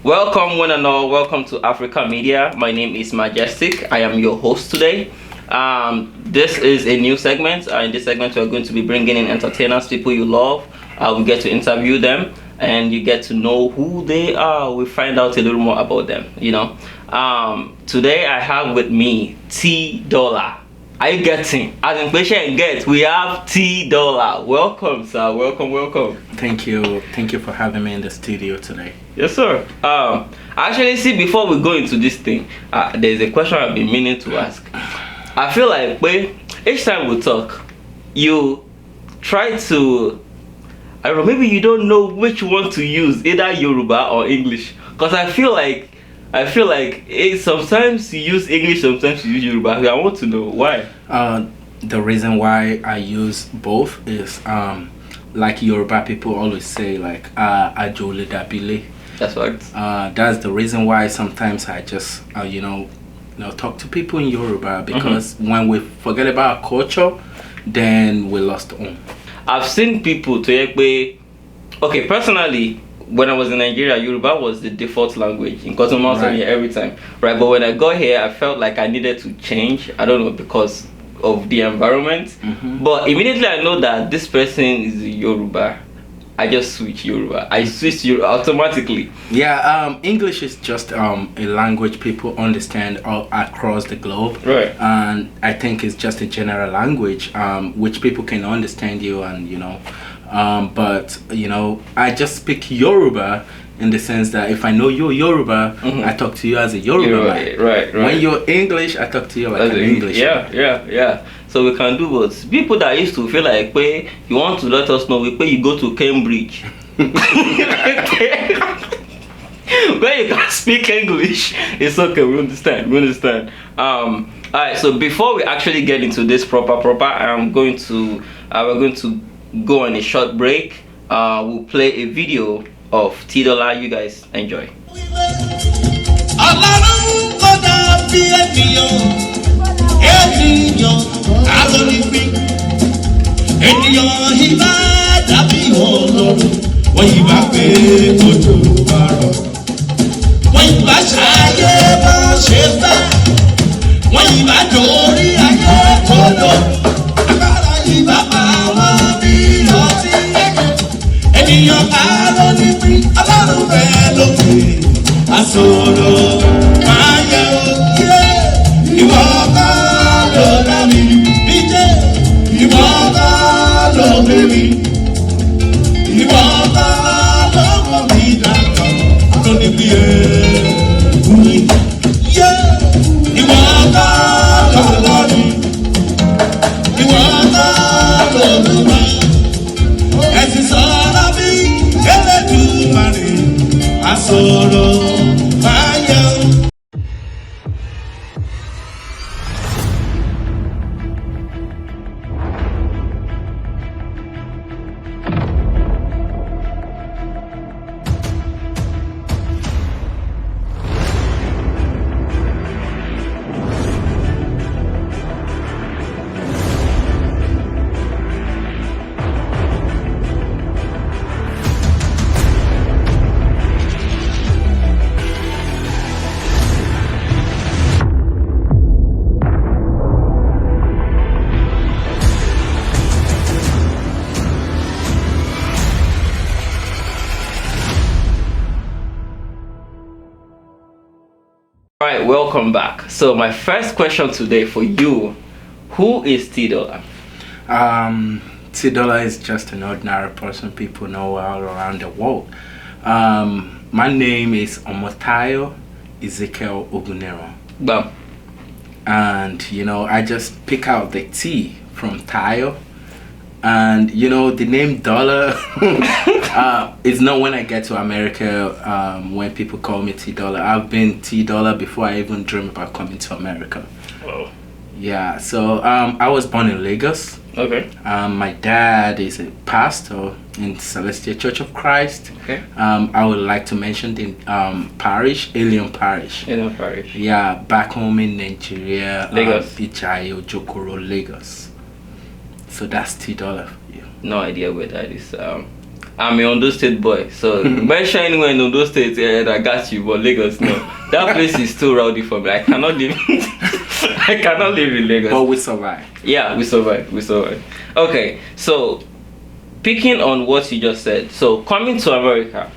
Welcome, one and all. Welcome to Africa Media. My name is Majestic. I am your host today. This is a new segment. In this segment, we're going to be bringing in entertainers, people you love. We get to interview them, and you get to know who they are. We find out a little more about them. Today I have with me T Dollar. Are you getting? As in patient get, we have T Dollar. Welcome, sir. Welcome. Thank you for having me in the studio today. Yes, sir. Actually, see, before we go into this thing, there's a question I've been meaning to ask. I feel like each time we talk, you try to, I don't know, maybe you don't know which one to use, either Yoruba or English. Because I feel like sometimes you use English, sometimes you use Yoruba. I want to know why. The reason why I use both is like Yoruba people always say, like Ajole Dabile. That's right. That's the reason why sometimes I just talk to people in Yoruba, because when we forget about our culture, then we lost home. I've seen people to okay, personally, when I was in Nigeria, Yoruba was the default language in Kotomoso here every time, right? But when I got here, I felt like I needed to change. I don't know, because of the environment. But immediately I know that this person is Yoruba, I just switch Yoruba. I switch Yoruba automatically. Yeah, English is just a language people understand all across the globe. Right. And I think it's just a general language which people can understand you, and but I just speak Yoruba in the sense that if I know you're Yoruba, I talk to you as a Yoruba. Right. When you're English, I talk to you like an English. Yeah. So we can do both. People that used to feel like you want to let us know you go to Cambridge. Where you can speak English, it's okay. We understand. Alright. So before we actually get into this proper, we're going to go on a short break. We'll play a video of T Dollar. You guys enjoy. Alright, welcome back. So my first question today for you, who is T Dollar? T Dollar is just an ordinary person people know all around the world. My name is Omotayo Ezekiel Ogunero. Bam. And I just pick out the T from Tayo. And the name Dollar is not when I get to America when people call me T Dollar. I've been T Dollar before I even dream about coming to America. Oh. Yeah, so I was born in Lagos. Okay. My dad is a pastor in Celestial Church of Christ. Okay. I would like to mention the parish, Alien Parish. Alien Parish. Yeah, back home in Nigeria. Lagos. Ijayo, Jokoro, Lagos. So that's T Dollar for you. No idea where that is. I'm a Ondo State boy, so mention anywhere in Ondo State, and I got you. But Lagos, no, that place is too rowdy for me. I cannot live. I cannot live in Lagos. But we survive. Yeah, we survive. We survive. Okay, so picking on what you just said, so coming to America,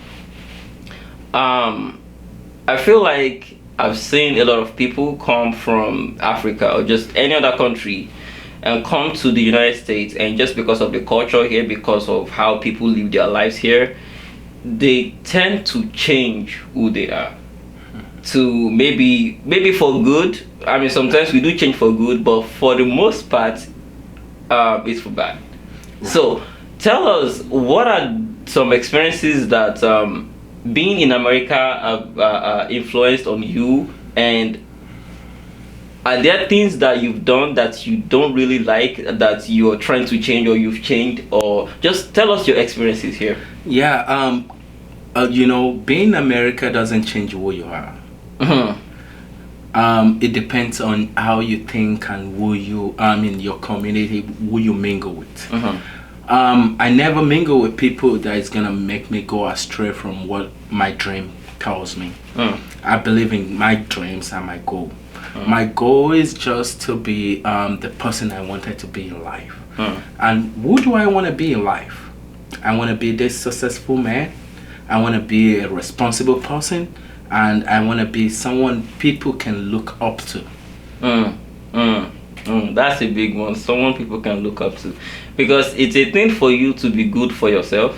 I feel like I've seen a lot of people come from Africa or just any other country and come to the United States, and just because of the culture here, because of how people live their lives here, they tend to change who they are to maybe for good. I mean, sometimes we do change for good, but for the most part, it's for bad. So tell us, what are some experiences that being in America have influenced on you, and are there things that you've done that you don't really like, that you're trying to change, or you've changed, or just tell us your experiences here? Yeah, you know, being in America doesn't change who you are. It depends on how you think and who you, your community, who you mingle with. I never mingle with people that is gonna make me go astray from what my dream tells me. I believe in my dreams and my goal. My goal is just to be the person I wanted to be in life. And who do I want to be in life? I want to be this successful man. I want to be a responsible person, and I want to be someone people can look up to. That's a big one. Someone people can look up to, because it's a thing for you to be good for yourself.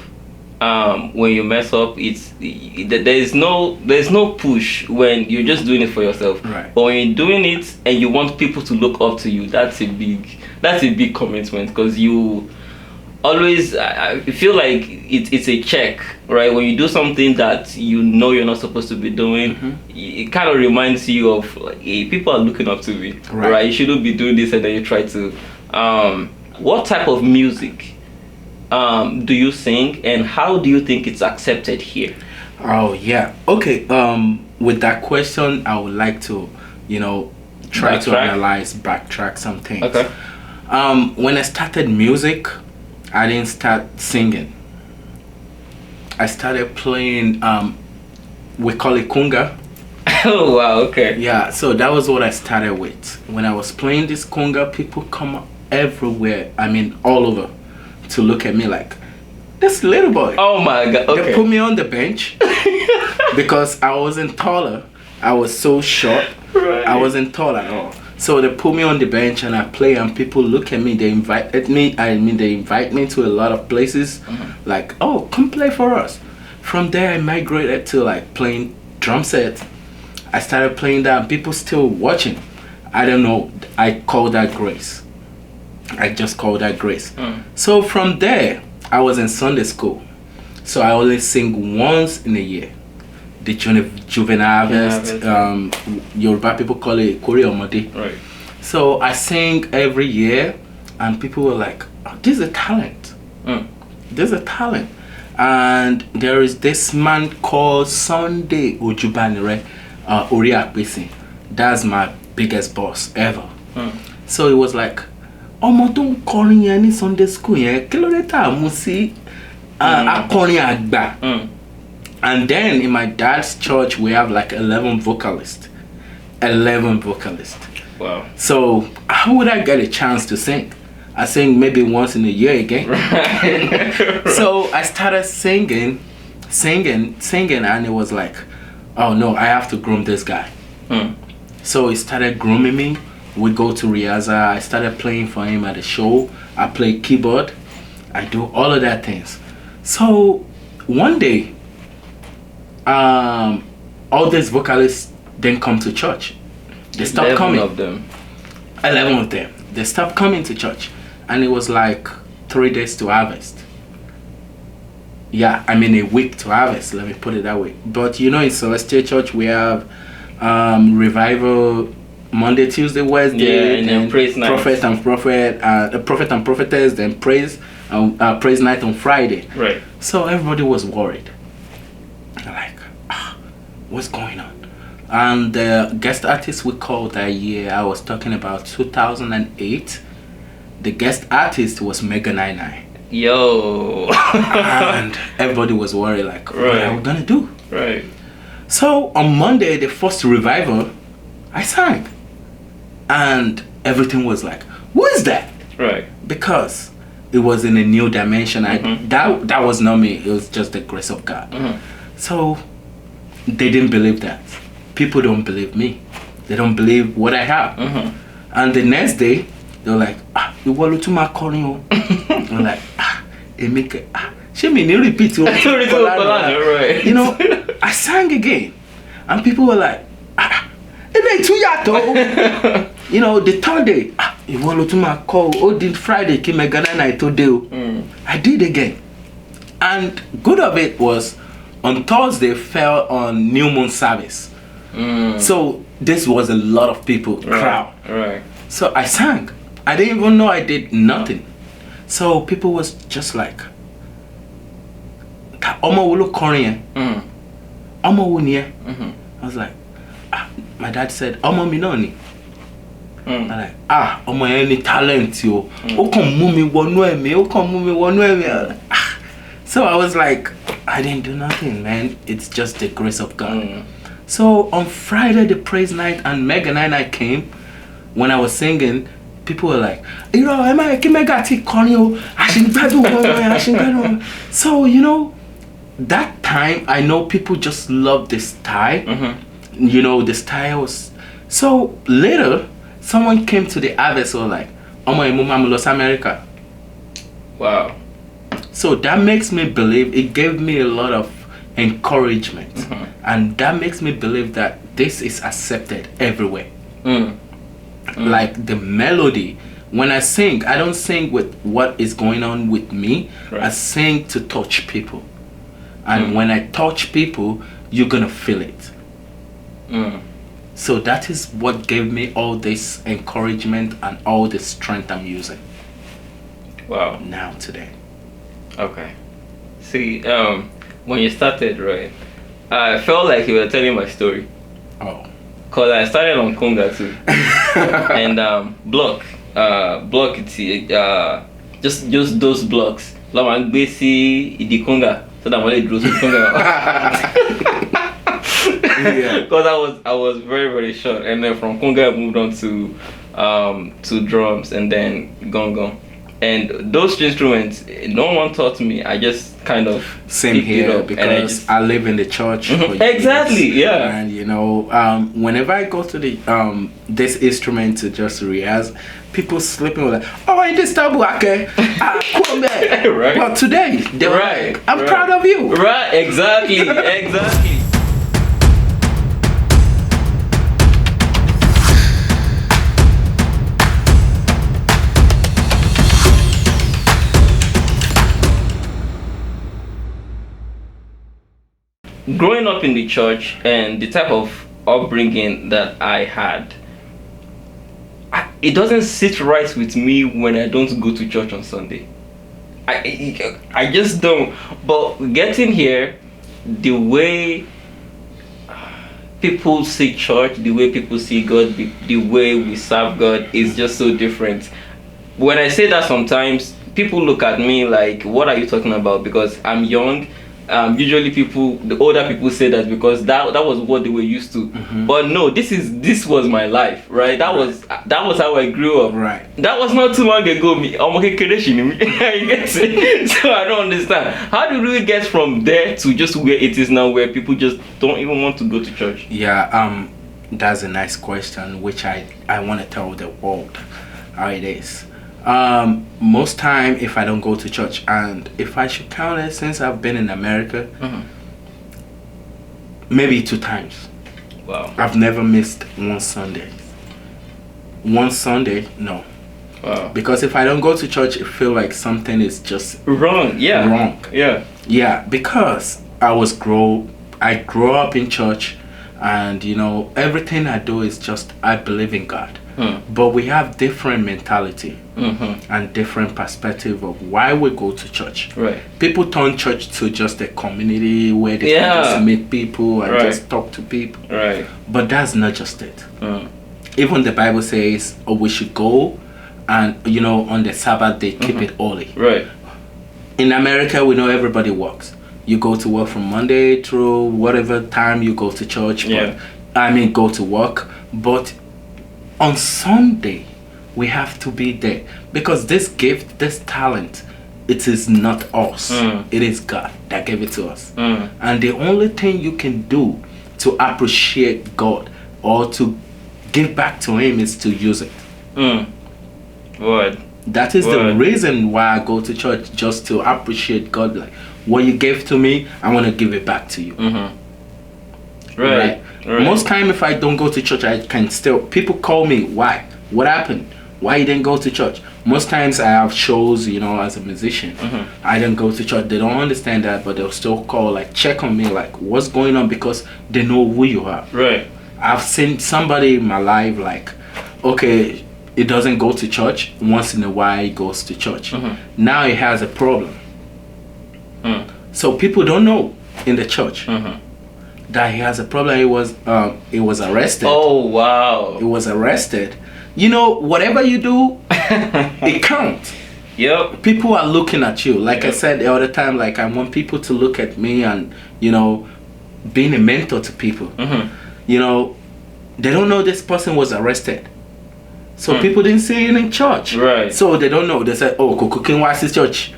When you mess up, there's no push when you're just doing it for yourself. Right. But when you're doing it and you want people to look up to you, that's a big commitment, because you always, I feel like it's a check, right? When you do something that you know you're not supposed to be doing, it kind of reminds you of, like, hey, people are looking up to me, right? You shouldn't be doing this, and then you try to. What type of music do you sing, and how do you think it's accepted here? Oh yeah, okay. With that question, I would like to, try to backtrack some things. Okay. When I started music, I didn't start singing. I started playing, we call it conga. Oh wow, okay. Yeah, so that was what I started with. When I was playing this conga, people come everywhere, all over, to look at me like, this little boy. Oh my god, okay. They put me on the bench because I wasn't taller. I was so short. Right. I wasn't tall at all. So they put me on the bench and I play, and people look at me. They invited me. They invite me to a lot of places. Like, oh, come play for us. From there, I migrated to like playing drum set. I started playing that, and people still watching. I don't know. I call that grace. I just call that grace. So from there, I was in Sunday school. So I only sing once in a year. The juvenile harvest, Yoruba people call it Kore Omode. Right. So I sing every year, and people were like, oh, this is a talent. This is a talent. And there is this man called Sunday Ojubanire Oriakbisi. That's my biggest boss ever. So it was like, ọmọ tó ń kọrin yẹn ní Sunday school yẹn, kí ló dé tá mú sí akọrin àgbà. And then in my dad's church, we have like 11 vocalists. 11 vocalists. Wow. So how would I get a chance to sing? I sing maybe once in a year again. So I started singing, and it was like, oh no, I have to groom this guy. So he started grooming me. We go to rehearsal. I started playing for him at a show. I play keyboard. I do all of that things. So one day, all these vocalists didn't come to church. They stopped coming. 11 of them. 11 of them. They stopped coming to church. And it was like 3 days to harvest. Yeah, a week to harvest, let me put it that way. But in Celestial Church, we have revival Monday, Tuesday, Wednesday, and then praise night. Prophet and prophetess, then praise night on Friday. Right. So everybody was worried. They're like, what's going on? And the guest artist we called that year, I was talking about 2008. The guest artist was Mega 99. Yo. And everybody was worried, like, what are we gonna do? Right. So on Monday, the first revival, I sang, and everything was like, who is that? Right. Because it was in a new dimension. That was not me. It was just the grace of God. So they didn't believe that. People don't believe me. They don't believe what I have. And the next day, they were like, you want to my calling? I'm like, she mean you repeat it. Right. You know, I sang again, and people were like, you know, the third day, you want to my call? Oh, did Friday came a Ghana night today? I did again, and good of it was on Thursday fell on New Moon service. So this was a lot of people crowd. Right. So I sang. I didn't even know I did nothing. So people was just like, Omo will look Korean. Omo will near. I was like, my dad said, Omo minoni. I'm like, Omo any talent yo. O come move me one way me. O come move me one way me. So I was like, I didn't do nothing, man. It's just the grace of God. So on Friday, the praise night and Mega Night came. When I was singing, people were like, you know, so you know, that time I know people just love the style. You know, the style was. So later, someone came to the harvest or like, oh my mom lost America. Wow. So that makes me believe, it gave me a lot of encouragement. And that makes me believe that this is accepted everywhere. Like the melody, when I sing, I don't sing with what is going on with me. I sing to touch people. And when I touch people, you're gonna feel it. So that is what gave me all this encouragement and all the strength I'm using. Wow. Now today. Okay. See, when you started, right, I felt like you were telling my story. Oh. Cause I started on Conga too. And block it's just those blocks. Like I'm busy the Conga, so that when draws Conga. Yeah. Cause I was very, very short, and then from Conga I moved on to drums and then gong. And those instruments, no one taught me. I just kind of same here because I live in the church. Exactly, yeah. And you know, whenever I go to the this instrument to just rehearse, people sleeping with like, oh, in this tabu, okay, come back. Right. But today, they were like, I'm proud of you. Right, exactly. Growing up in the church and the type of upbringing that I had, it doesn't sit right with me when I don't go to church on Sunday. I just don't. But getting here, the way people see church, the way people see God, the way we serve God is just so different. When I say that, sometimes people look at me like, what are you talking about? Because I'm young. Usually the older people say that because that was what they were used to. But no, this was my life, right? That was how I grew up. Right. That was not too long ago. I'm okay, you get it? So I don't understand. How do we get from there to just where it is now, where people just don't even want to go to church? Yeah, that's a nice question, which I want to tell the world how it is. Most time if I don't go to church, and if I should count it since I've been in America, maybe 2 times. Wow. I've never missed one Sunday. No. Wow. Because if I don't go to church, it feel like something is just wrong. Yeah. Wrong. Yeah, because I grew up in church, and you know, everything I do is just I believe in God. But we have different mentality and different perspective of why we go to church. Right. People turn church to just a community where they can just meet people and just talk to people. Right. But that's not just it. Even the Bible says, we should go and, you know, on the Sabbath day keep it holy. Right. in America, we know everybody works. You go to work from Monday through whatever time you go to church. Yeah. Go to work. But on Sunday, we have to be there because this gift, this talent, it is not us. It is God that gave it to us. And the only thing you can do to appreciate God or to give back to Him is to use it. Word. That is the reason why I go to church, just to appreciate God. Like, what you gave to me, I want to give it back to you. Right. Most time, if I don't go to church, I can still. People call me. Why? What happened? Why you didn't go to church? Most times I have shows, as a musician. I didn't go to church. They don't understand that, but they'll still call, like, check on me, like, what's going on, because they know who you are. Right. I've seen somebody in my life, like, okay, it doesn't go to church. Once in a while, he goes to church. Now he has a problem. So people don't know in the church that he has a problem. He was arrested. Oh, wow. He was arrested. Whatever you do, it counts. Yep. People are looking at you. Like I said the other time, like, I want people to look at me and, being a mentor to people. They don't know this person was arrested. So people didn't see it in church. Right. So they don't know. They said, oh, cooking wise is church.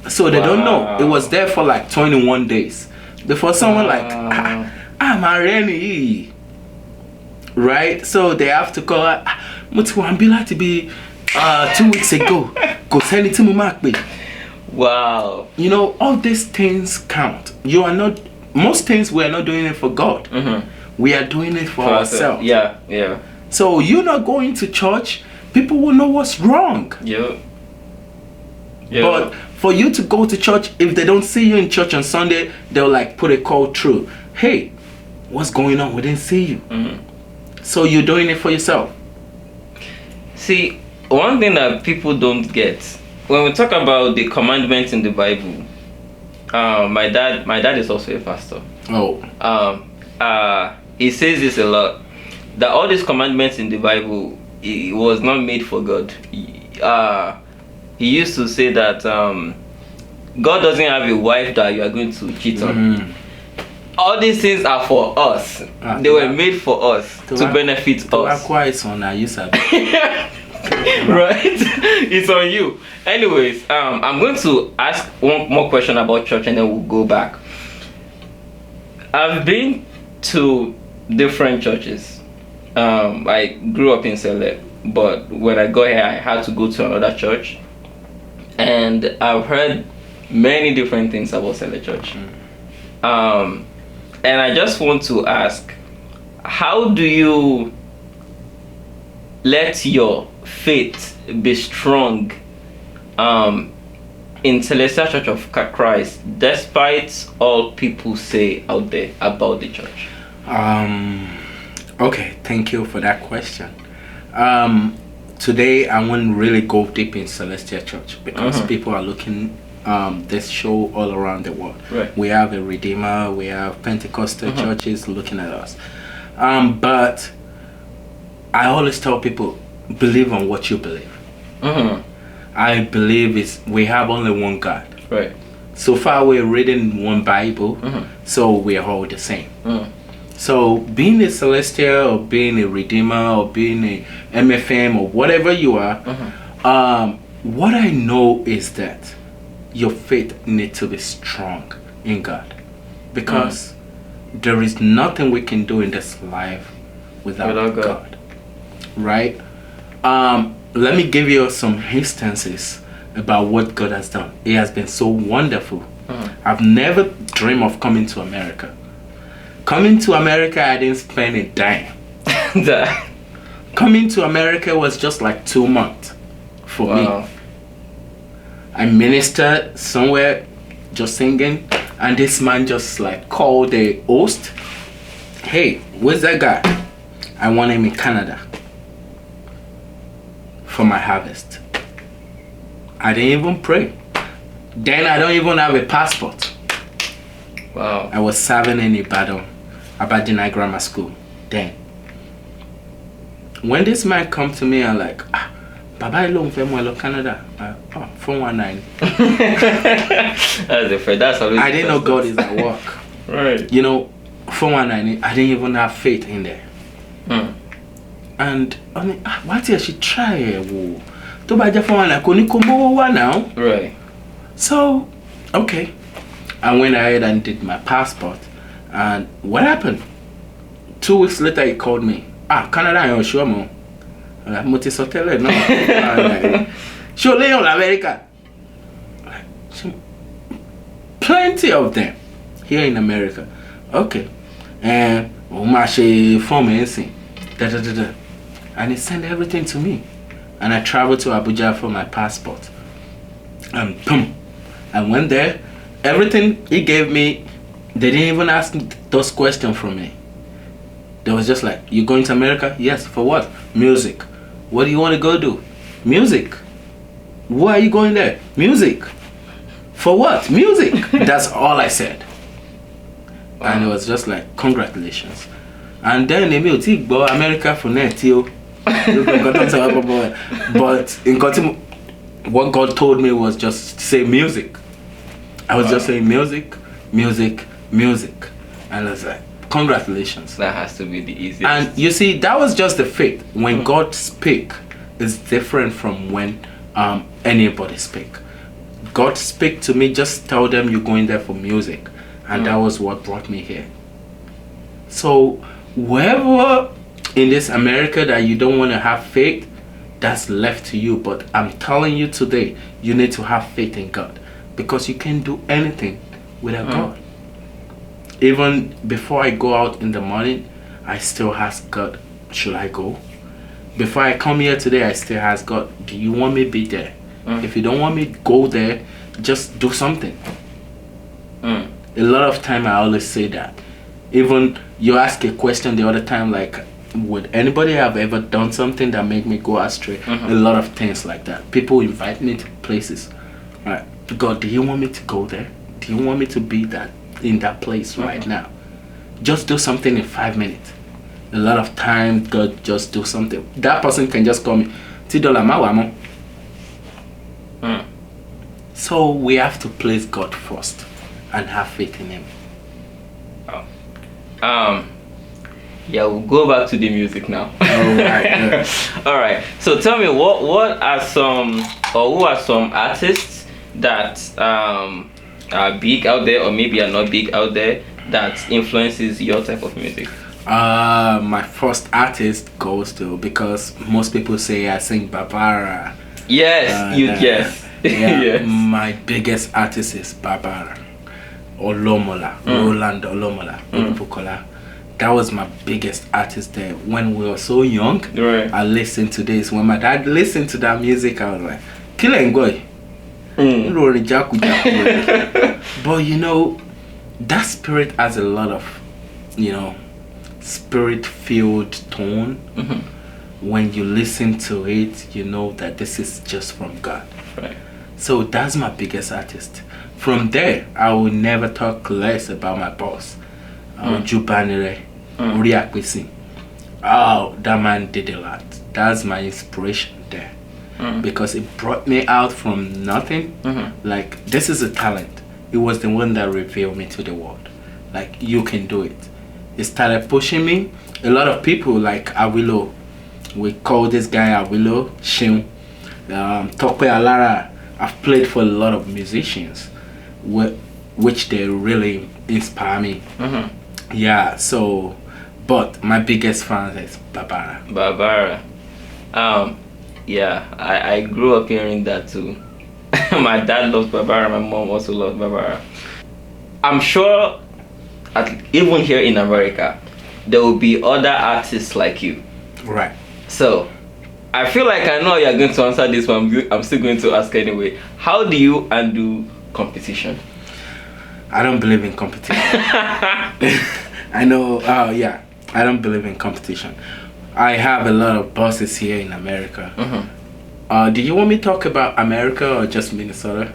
So they don't know. It was there for like 21 days. Before someone like, Mareni. Right? So they have to call Mutuambila to be 2 weeks ago. Go send it to me. Wow. All these things count. Most things we are not doing it for God. We are doing it for ourselves. Yeah. So you're not going to church, people will know what's wrong. Yeah. But for you to go to church, if they don't see you in church on Sunday, they'll like put a call through. Hey, what's going on? We didn't see you. So you're doing it for yourself. See, one thing that people don't get, when we talk about the commandments in the Bible, my dad is also a pastor. He says this a lot, that all these commandments in the Bible, it was not made for God. He used to say that God doesn't have a wife that you are going to cheat on. All these things are for us. They were made for us to benefit us. Right? It's on you. Anyways, I'm going to ask one more question about church and then we'll go back. I've been to different churches. I grew up in Celeb, but when I got here, I had to go to another church. And I've heard many different things about Celeb Church. And I just want to ask, how do you let your faith be strong in Celestial Church of Christ, despite all people say out there about the church? Okay, thank you for that question. Today I won't really go deep in Celestial Church because people are looking this show all around the world. Right. We have a Redeemer, we have Pentecostal churches looking at us. But I always tell people, believe on what you believe. I believe we have only one God. Right. So far we're reading one Bible, so we are all the same. So being a Celestial or being a Redeemer or being a MFM or whatever you are, what I know is that your faith needs to be strong in God, because there is nothing we can do in this life without God. Right? Let me give you some instances about what God has done. He has been so wonderful. I've never dreamed of coming to America. Coming to America, I didn't spend a dime. Coming to America was just like 2 months for me. I ministered somewhere, just singing, and this man just like called the host. Hey, where's that guy? I want him in Canada for my harvest. I didn't even pray. Then I don't even have a passport. Wow. I was serving in Ibadan, Aberdeen Grammar School then. When this man come to me and like, Baba alone from Canada. 419. That's the first. That's always. I didn't know God is at work. Right. You know, 419. I didn't even have faith in there. And I mean, what did she try? To buy the 419 now. Right. So, okay. I went ahead and did my passport. And what happened? 2 weeks later, he called me. Canada, you're sure, man. I'm no. Sure, Leon, America. Plenty of them here in America. Okay. And form anything. And he sent everything to me. And I traveled to Abuja for my passport. And boom. I went there. Everything he gave me, they didn't even ask those questions from me. They was just like, you going to America? Yes. For what? Music. What do you want to go do? Music. Why are you going there? Music. For what? Music. That's all I said. And it was just like, congratulations. And then they will take America for net, but in what God told me was just say music. I was just saying music, music, music. And I was like, congratulations. That has to be the easiest. And you see, that was just the faith. When God speak, is different from when anybody speak. God speak to me, just tell them you're going there for music. And that was what brought me here. So wherever in this America that you don't want to have faith, that's left to you. But I'm telling you today, you need to have faith in God. Because you can't do anything without God. Even before I go out in the morning, I still ask God, should I go? Before I come here today, I still ask God, do you want me to be there? If you don't want me to go there, just do something. A lot of time I always say that. Even you ask a question the other time, like, would anybody have ever done something that made me go astray? A lot of things like that. People invite me to places. Right? God, do you want me to go there? Do you want me to be in that place right now? Just do something in 5 minutes. A lot of time, God just do something. That person can just call me. So we have to place God first and have faith in Him. Yeah, we'll go back to the music now. Alright. Alright. So tell me, what are some, or who are some artists that are big out there, or maybe are not big out there, that influences your type of music? My first artist goes to, because most people say I sing Barbara. Yes, yes. Yeah, Yes. My biggest artist is Barbara Olomola, Roland Olomola, Bukola. That was my biggest artist there. When we were so young, Right. I listened to this. When my dad listened to that music, I was like, Kilengoi. But you know, that spirit has a lot of, spirit-filled tone. When you listen to it, you know that this is just from God. Right. So that's my biggest artist. From there, I will never talk less about my boss. Jubanere, Uriakwisi. Oh, that man did a lot. That's my inspiration there. Because it brought me out from nothing. Like, this is a talent. It was the one that revealed me to the world. Like, you can do it. It started pushing me. A lot of people like Awilo, we call this guy Awilo, Shin, Tope Alara. I've played for a lot of musicians, which they really inspire me. Yeah, so, but my biggest fan is Barbara. Barbara. Yeah, I grew up hearing that too. My dad loves Barbara, my mom also loves Barbara. I'm sure, even here in America, there will be other artists like you. Right. So, I feel like I know you're going to answer this one. I'm still going to ask anyway. How do you undo competition? I don't believe in competition. I know, yeah, I don't believe in competition. I have a lot of bosses here in America. Do you want me to talk about America or just Minnesota?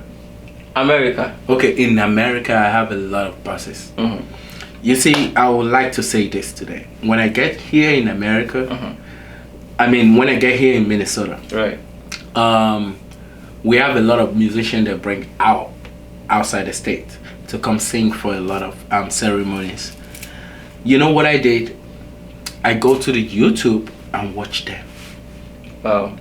America. Okay, in America, I have a lot of bosses. You see, I would like to say this today. When I get here in America, I mean, when I get here in Minnesota, right, we have a lot of musicians that bring outside the state to come sing for a lot of ceremonies. You know what I did? I go to the YouTube and watch them. Wow.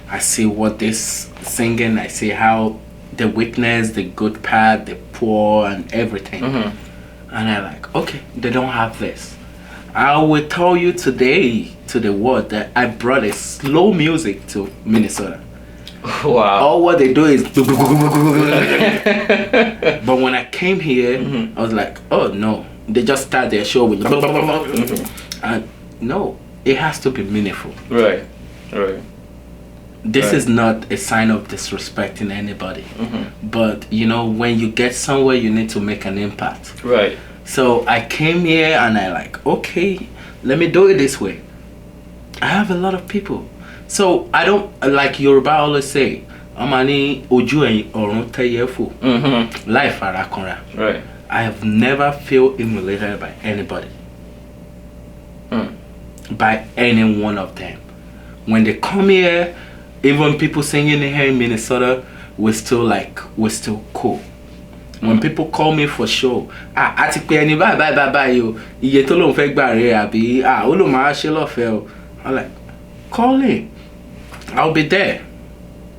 I see what they singing. I see how the weakness, the good part, the poor, and everything. And I like, okay, they don't have this. I will tell you today to the world that I brought a slow music to Minnesota. Wow. All what they do is but when I came here, I was like, oh no, they just start their show with and no, it has to be meaningful. Right. This is not a sign of disrespecting anybody, but you know, when you get somewhere, you need to make an impact. Right. So I came here and I like, okay, let me do it this way. I have a lot of people. So I don't, like Yoruba always say, Amani oju orun teyefu. Life arakonra. Right. I have never felt humiliated by anybody. By any one of them. When they come here, even people singing here in Minnesota, we're still cool. When people call me for show, àti pé ẹni bye o, iye tó lóun fẹ́ gbà rẹ̀ àbí ó lóun máa ṣe lọ́fẹ̀ẹ́ o. I'm like, call in. I'll be there.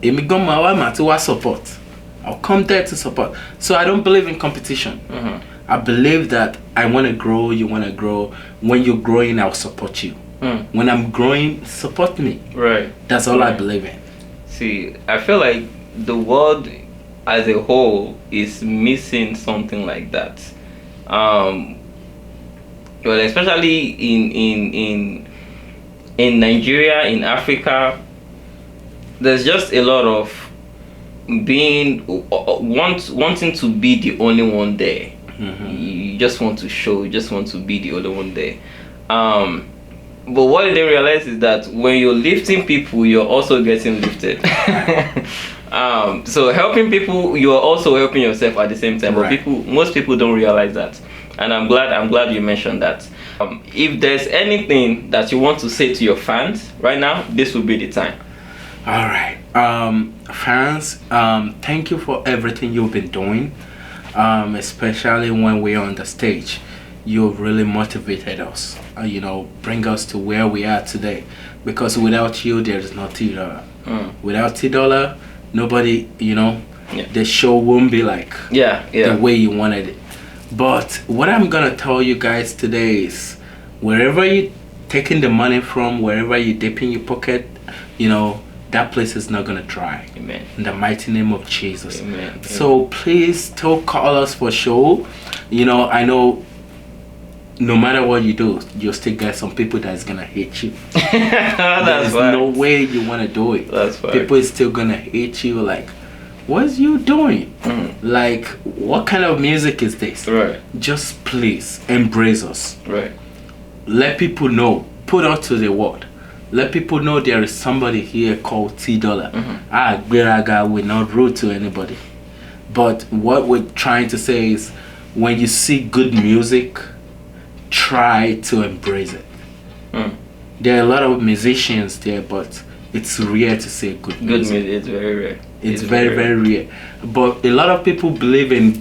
Èmi gan máa wá màá tí wá support. I'll come there to support. So I don't believe in competition. I believe that I want to grow, you want to grow. When you're growing, I'll support you. When I'm growing, support me. Right. That's all I believe in. See, I feel like the world as a whole is missing something like that. Well, especially in Nigeria, in Africa, there's just a lot of wanting to be the only one there. You just want to show, you just want to be the only one there. But what they realize is that when you're lifting people, you're also getting lifted. So helping people, you're also helping yourself at the same time. But most people don't realize that, and I'm glad you mentioned that. If there's anything that you want to say to your fans right now, this will be the time. All right, fans, thank you for everything you've been doing, especially when we're on the stage. You've really motivated us, you know, bring us to where we are today. Because without you, there's no T-Dollar. Without T-Dollar, nobody, you know, the show won't be like the way you wanted it. But what I'm gonna tell you guys today is, wherever you're taking the money from, wherever you dip in your pocket, you know, that place is not gonna dry. Amen. In the mighty name of Jesus. Amen. So please still call us for show. You know, I know no matter what you do, you'll still get some people that's gonna hate you. There's no way you wanna do it. That's right. People is still gonna hate you, like, what's you doing? Like, what kind of music is this? Right. Just please embrace us. Right. Let people know. Put out to the world. Let people know there is somebody here called T-Dollar. Gberaga, we're not rude to anybody. But what we're trying to say is, when you see good music, try to embrace it. There are a lot of musicians there, but it's rare to say good music. Good music, it's very rare. It's very rare. But a lot of people believe in you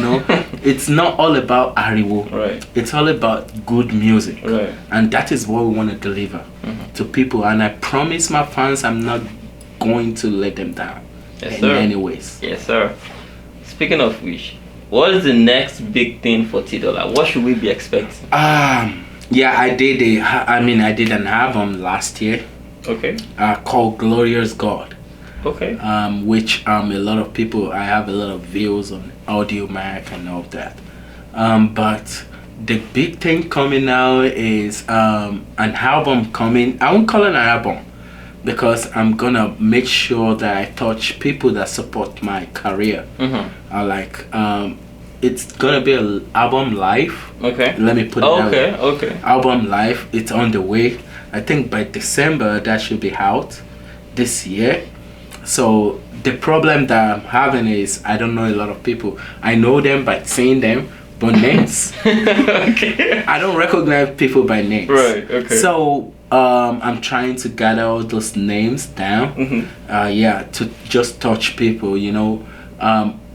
know. It's not all about ariwo. Right. It's all about good music. Right. And that is what we want to deliver to people. And I promise my fans I'm not going to let them down in any ways. Yes, sir. Speaking of which, what is the next big thing for T-Dollar? What should we be expecting? Yeah, I did an album last year. Okay. Called Glorious God. Okay. Which a lot of people, I have a lot of views on Audio Mac and all of that. But the big thing coming now is an album coming. I won't call it an album, because I'm gonna make sure that I touch people that support my career. It's gonna be an album live. Okay. Let me put it out there. Okay. Album live. It's on the way. I think by December that should be out this year. So the problem that I'm having is I don't know a lot of people. I know them by seeing them, but names. Okay. I don't recognize people by names. Right. Okay. So I'm trying to gather all those names down. Yeah, to just touch people. You know,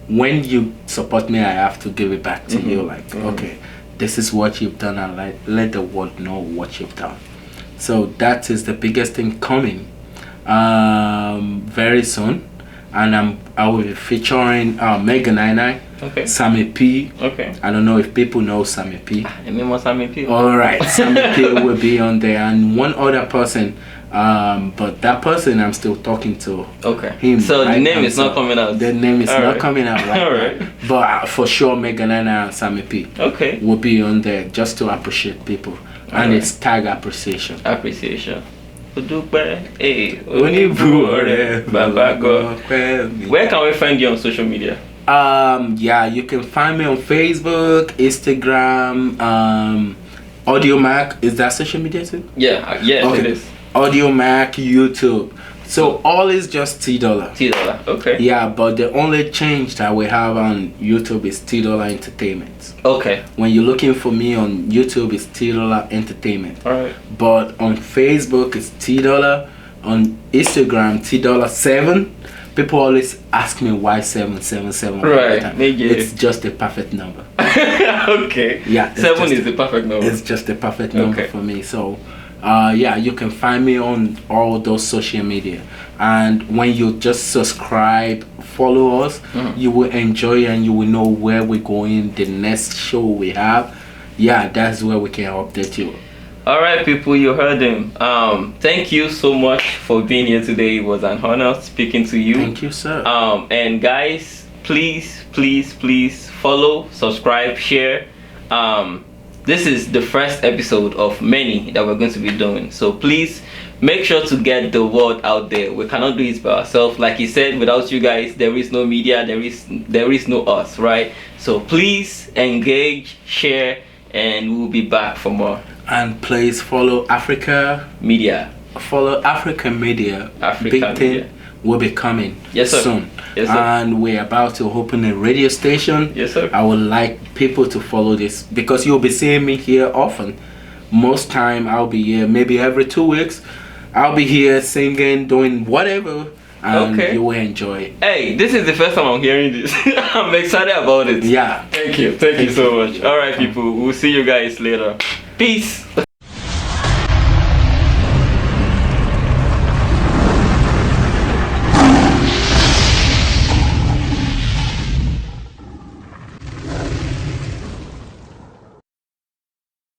when you support me, I have to give it back to you. Like, okay, this is what you've done, and let the world know what you've done. So that is the biggest thing coming very soon, and I will be featuring Mega 99. Okay. Sammy P. Okay. I don't know if people know Sammy P. Sammy P. All right, Sammy P will be on there, and one other person. But that person I'm still talking to. Okay. Him. So the right name now. is not coming out. The name is All not right. coming out right All now. right. But for sure, Mega Nana and Sammy P. Okay. Will be on there just to appreciate people, and it's tag appreciation. Appreciation. Odupe, hey, Where can we find you on social media? Yeah, you can find me on Facebook, Instagram, Audio Mac. Is that social media too? Yeah, Okay. it is. Audio Mac, YouTube. So all is just $T. $T, okay. Yeah, but the only change that we have on YouTube is $T Entertainment. Okay. When you're looking for me on YouTube, it's $T Entertainment. Alright. But on Facebook, it's $T. On Instagram, $T7. People always ask me why 777. Right. It's just a perfect number. Okay. Yeah. 7 is the perfect number. It's just a perfect number for me. So, yeah, you can find me on all those social media. And when you just subscribe, follow us, you will enjoy and you will know where we're going, the next show we have. Yeah, that's where we can update you. All right, people, you heard him. Thank you so much for being here today. It was an honor speaking to you. Thank you, sir. And guys, please follow, subscribe, share. This is the first episode of many that we're going to be doing. So please make sure to get the word out there. We cannot do it by ourselves. Like he said, without you guys, there is no media. There is no us, right? So please engage, share, and we'll be back for more. And please follow Africa Media. Follow African Media. African Big thing Media will be coming soon. Yes, sir. And we're about to open a radio station. Yes, sir. I would like people to follow this because you'll be seeing me here often. Most time I'll be here maybe every 2 weeks. I'll be here singing, doing whatever, and you will enjoy it. Hey, this is the first time I'm hearing this. I'm excited about it. Yeah. Thank you so much. All right, people, we'll see you guys later. Peace.